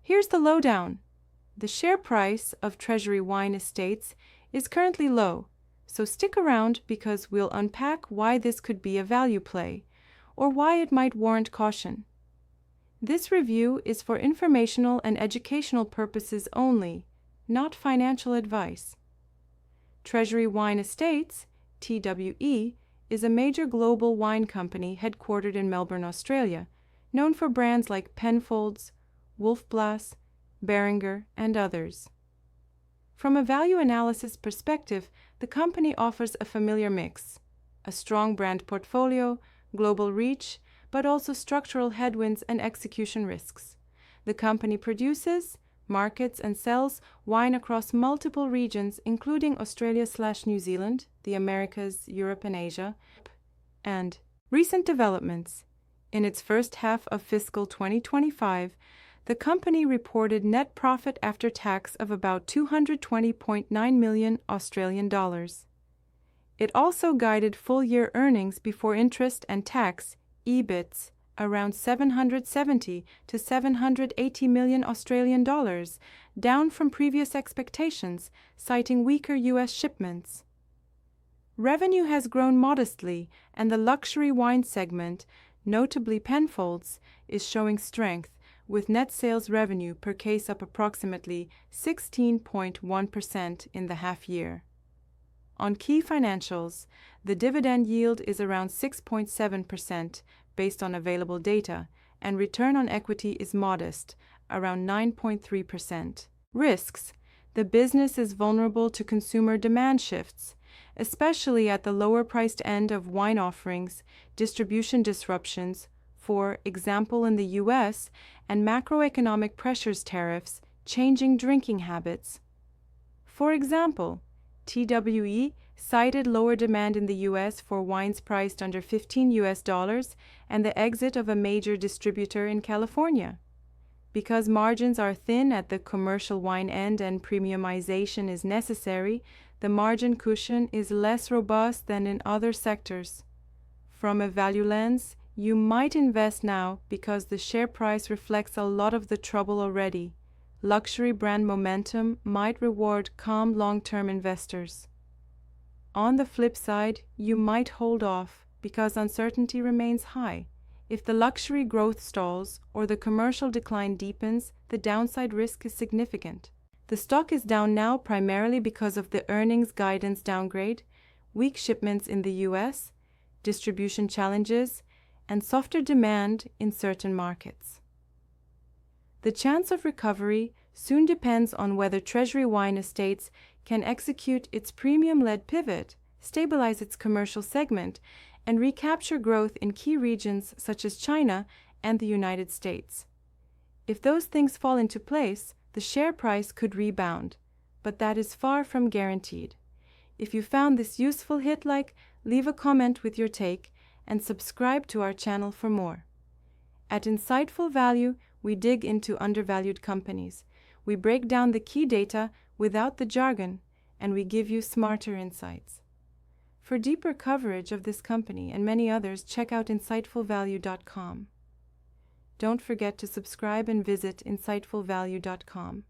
Here's the lowdown. The share price of Treasury Wine Estates is currently low, so stick around because we'll unpack why this could be a value play, or why it might warrant caution. This review is for informational and educational purposes only, not financial advice. Treasury Wine Estates, TWE, is a major global wine company headquartered in Melbourne, Australia, known for brands like Penfolds, Wolf Blass, Beringer, and others. From a value analysis perspective, the company offers a familiar mix: a strong brand portfolio, global reach, but also structural headwinds and execution risks. The company produces, markets, and sells wine across multiple regions, including Australia/New Zealand, the Americas, Europe, and Asia. And recent developments. In its first half of fiscal 2025, the company reported net profit after tax of about $220.9 million Australian dollars. It also guided full-year earnings before interest and tax, EBITs, around $770 to $780 million Australian dollars, down from previous expectations, citing weaker U.S. shipments. Revenue has grown modestly, and the luxury wine segment, notably Penfolds, is showing strength, with net sales revenue per case up approximately 16.1% in the half year. On key financials, the dividend yield is around 6.7% based on available data, and return on equity is modest, around 9.3%. Risks: the business is vulnerable to consumer demand shifts, especially at the lower-priced end of wine offerings, distribution disruptions, for example in the U.S., and macroeconomic pressures, tariffs, changing drinking habits. For example, TWE cited lower demand in the U.S. for wines priced under $15 and the exit of a major distributor in California. Because margins are thin at the commercial wine end and premiumization is necessary, the margin cushion is less robust than in other sectors. From a value lens, you might invest now because the share price reflects a lot of the trouble already. Luxury brand momentum might reward calm long-term investors. On the flip side, you might hold off because uncertainty remains high. If the luxury growth stalls or the commercial decline deepens, the downside risk is significant. The stock is down now primarily because of the earnings guidance downgrade, weak shipments in the U.S., distribution challenges, and softer demand in certain markets. The chance of recovery soon depends on whether Treasury Wine Estates can execute its premium-led pivot, stabilize its commercial segment, and recapture growth in key regions such as China and the United States. If those things fall into place, the share price could rebound, but that is far from guaranteed. If you found this useful, hit like, leave a comment with your take, and subscribe to our channel for more. At Insightful Value, we dig into undervalued companies. We break down the key data without the jargon, and we give you smarter insights. For deeper coverage of this company and many others, check out insightfulvalue.com. Don't forget to subscribe and visit insightfulvalue.com.